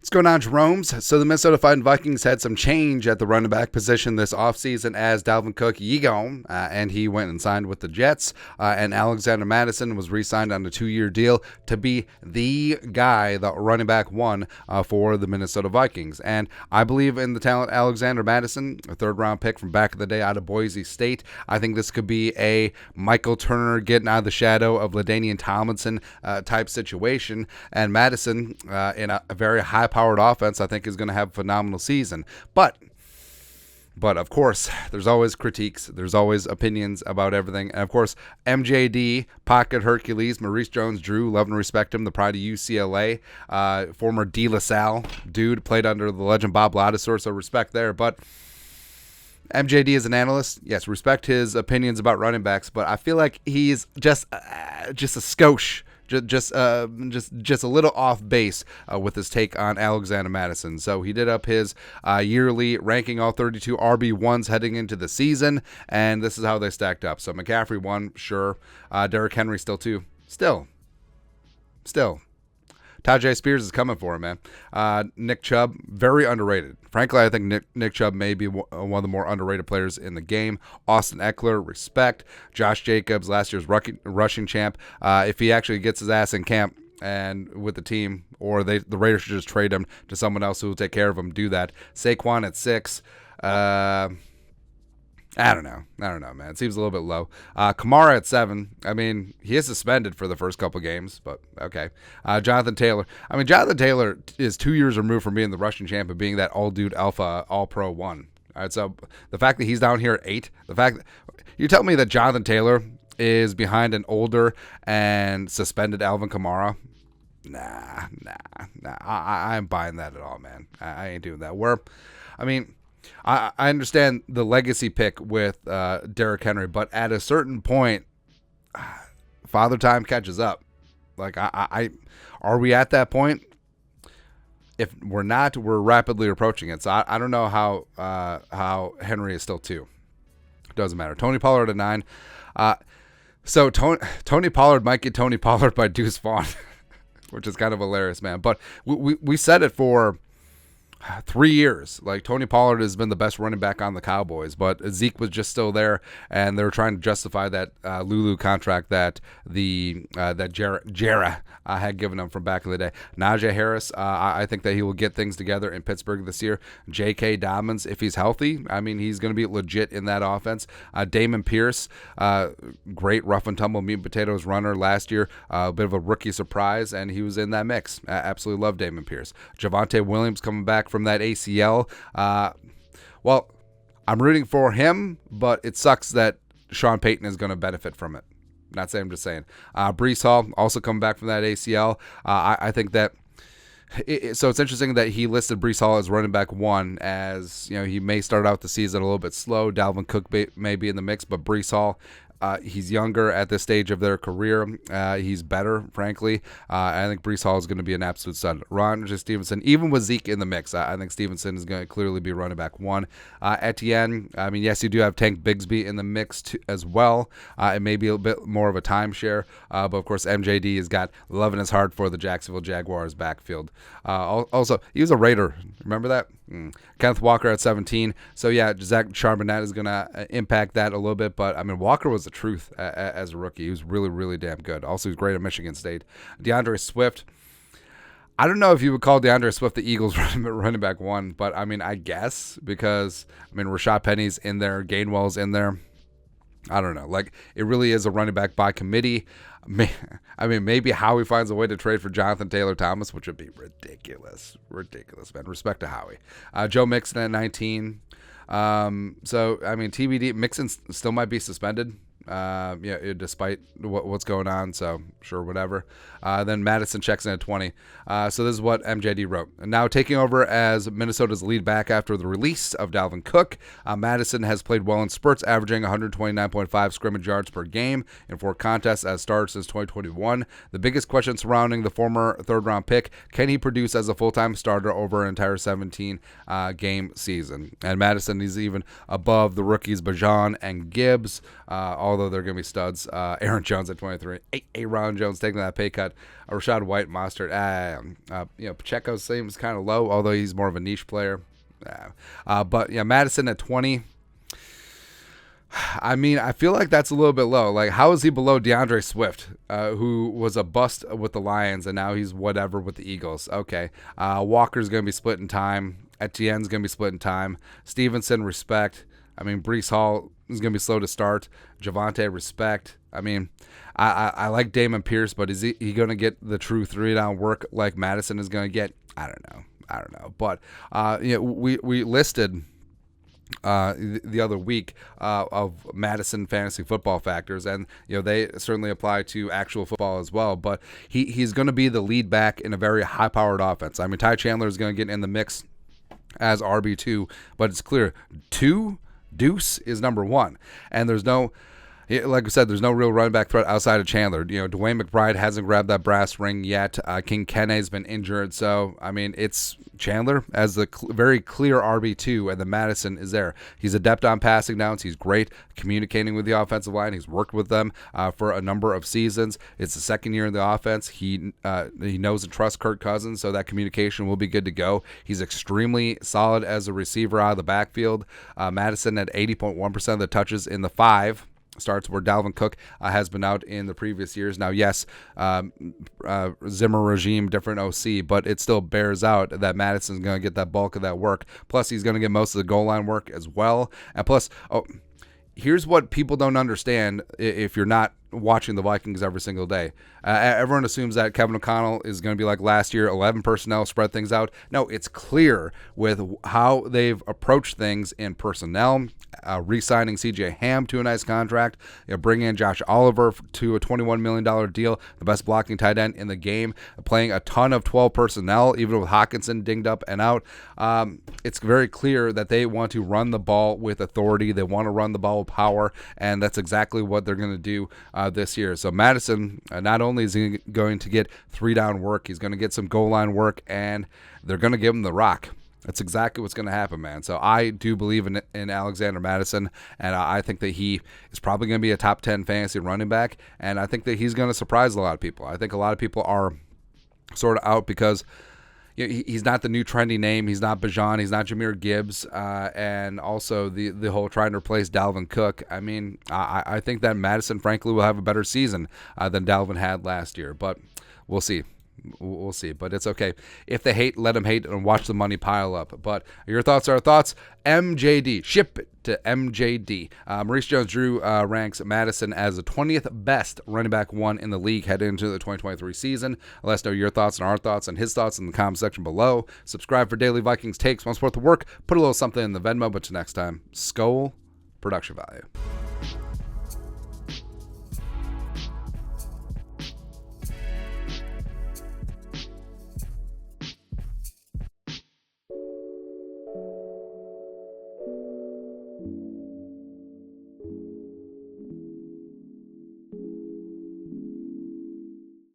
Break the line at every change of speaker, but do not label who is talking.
What's going on, Jeromes? So the Minnesota Vikings had some change at the running back position this offseason as Dalvin Cook gone, and he went and signed with the Jets, and Alexander Mattison was re-signed on a 2-year deal to be the guy, the running back one for the Minnesota Vikings. And I believe in the talent Alexander Mattison, a third-round pick from back in the day out of Boise State. I think this could be a Michael Turner getting out of the shadow of LaDainian Tomlinson type situation, and Mattison in a very high-powered offense, I think, is going to have a phenomenal season. But of course, there's always critiques. There's always opinions about everything. And of course, MJD, Pocket Hercules, Maurice Jones-Drew, love and respect him, the pride of UCLA, former De La Salle dude, played under the legend Bob Ladouceur, so respect there. But MJD is an analyst. Yes, respect his opinions about running backs, but I feel like he's just a skosh. Just a little off base with his take on Alexander Mattison. So he did up his yearly ranking, all 32 RB1s heading into the season, and this is how they stacked up. So McCaffrey 1, sure. Derrick Henry still 2. Still. Tajay Spears is coming for him, man. Nick Chubb, very underrated. Frankly, I think Nick Chubb may be one of the more underrated players in the game. Austin Eckler, respect. Josh Jacobs, last year's rushing champ. If he actually gets his ass in camp and with the team, or the Raiders should just trade him to someone else who will take care of him, do that. Saquon at 6. I don't know, man. It seems a little bit low. Kamara at 7. I mean, he is suspended for the first couple games, but okay. Jonathan Taylor. I mean, Jonathan Taylor is 2 years removed from being the rushing champ and being that all-dude alpha, all-pro 1. All right, so the fact that he's down here at 8, the fact that you tell me that Jonathan Taylor is behind an older and suspended Alvin Kamara, nah. I ain't buying that at all, man. I ain't doing that. I understand the legacy pick with Derrick Henry, but at a certain point, father time catches up. Like, are we at that point? If we're not, we're rapidly approaching it. So I don't know how Henry is still 2. Doesn't matter. Tony Pollard at 9. So Tony Pollard might get Tony Pollard by Deuce Vaughn, which is kind of hilarious, man. But we said it for 3 years. Like, Tony Pollard has been the best running back on the Cowboys, but Zeke was just still there, and they were trying to justify that Lulu contract that Jera had given him from back in the day. Najee Harris, I think that he will get things together in Pittsburgh this year. J.K. Dobbins, if he's healthy, I mean, he's going to be legit in that offense. Damon Pierce, great rough and tumble meat and potatoes runner last year, a bit of a rookie surprise, and he was in that mix. I absolutely love Damon Pierce. Javonte Williams coming back from that ACL. Well, I'm rooting for him, but it sucks that Sean Payton is going to benefit from it. Not saying, I'm just saying. Breece Hall also coming back from that ACL. I think that so it's interesting that he listed Breece Hall as running back 1, as you know, he may start out the season a little bit slow. Dalvin Cook may be in the mix, but Breece Hall, he's younger at this stage of their career. He's better, frankly. I think Breece Hall is going to be an absolute stud. Ron Stevenson, even with Zeke in the mix, I think Stevenson is going to clearly be running back 1. Etienne, I mean, yes, you do have Tank Bigsby in the mix as well. It may be a bit more of a timeshare, but of course MJD has got love in his heart for the Jacksonville Jaguars backfield. Also, he was a Raider. Remember that? Kenneth Walker at 17. So yeah, Zach Charbonnet is going to impact that a little bit, but I mean, Walker was the truth as a rookie. He was really, really damn good. Also, he was great at Michigan State. DeAndre Swift. I don't know if you would call DeAndre Swift the Eagles running back 1, but I mean, I guess, because I mean, Rashad Penny's in there, Gainwell's in there. I don't know. Like, it really is a running back by committee. I mean, maybe Howie finds a way to trade for Jonathan Taylor Thomas, which would be ridiculous, man. Respect to Howie. Joe Mixon at 19. So I mean, TBD. Mixon still might be suspended. Despite what's going on, so sure, whatever. Then Mattison checks in at 20. So this is what MJD wrote. Now taking over as Minnesota's lead back after the release of Dalvin Cook, Mattison has played well in spurts, averaging 129.5 scrimmage yards per game in 4 contests as started since 2021. The biggest question surrounding the former third-round pick, can he produce as a full-time starter over an entire 17-game season? And Mattison is even above the rookies Bajan and Gibbs, all although they're going to be studs. Aaron Jones at 23. Aaron Jones taking that pay cut. Rashad White, Mostert. Pacheco seems kind of low, although he's more of a niche player. But Mattison at 20. I mean, I feel like that's a little bit low. Like, how is he below DeAndre Swift, who was a bust with the Lions, and now he's whatever with the Eagles? Okay. Walker's going to be split in time. Etienne's going to be split in time. Stevenson, respect. I mean, Breece Hall is going to be slow to start. Javonte, respect. I mean, I like Damon Pierce, but is he going to get the true 3-down work like Mattison is going to get? I don't know. But we listed the other week of Madison fantasy football factors, and they certainly apply to actual football as well. But he's going to be the lead back in a very high-powered offense. I mean, Ty Chandler is going to get in the mix as RB2, but it's clear Deuce is number 1, and there's no. Like I said, there's no real running back threat outside of Chandler. Dwayne McBride hasn't grabbed that brass ring yet. King Kenne's been injured. So, I mean, it's Chandler as the very clear RB2, and the Mattison is there. He's adept on passing downs. He's great communicating with the offensive line. He's worked with them for a number of seasons. It's the second year in the offense. He knows and trusts Kirk Cousins, so that communication will be good to go. He's extremely solid as a receiver out of the backfield. Mattison at 80.1% of the touches in the 5 starts where Dalvin Cook has been out in the previous years. Now, yes, Zimmer regime, different OC, but it still bears out that Madison's going to get that bulk of that work. Plus, he's going to get most of the goal line work as well. And plus, here's what people don't understand if you're not watching the Vikings every single day. Everyone assumes that Kevin O'Connell is going to be like last year, 11 personnel, spread things out. No, it's clear with how they've approached things in personnel, re-signing CJ Ham to a nice contract, bringing in Josh Oliver to a $21 million deal, the best blocking tight end in the game, playing a ton of 12 personnel, even with Hawkinson dinged up and out. It's very clear that they want to run the ball with authority. They want to run the ball with power, and that's exactly what they're going to do this year. So Madison, not only is he going to get 3-down work, he's going to get some goal line work, and they're going to give him the rock. That's exactly what's going to happen, man. So I do believe in Alexander Mattison, and I think that he is probably going to be a top 10 fantasy running back, and I think that he's going to surprise a lot of people. I think a lot of people are sort of out because he's not the new trendy name. He's not Bijan. He's not Jahmyr Gibbs. And also the whole trying to replace Dalvin Cook. I mean, I think that Mattison, frankly, will have a better season than Dalvin had last year. But we'll see. We'll see, but it's okay. If they hate, let them hate and watch the money pile up. But your thoughts are our thoughts. MJD, ship it to MJD. Maurice Jones-Drew ranks Mattison as the 20th best running back 1 in the league heading into the 2023 season. Let us know your thoughts and our thoughts and his thoughts in the comment section below. Subscribe for daily Vikings takes. Want to support the work? Put a little something in the Venmo. But till next time, Skol, production value.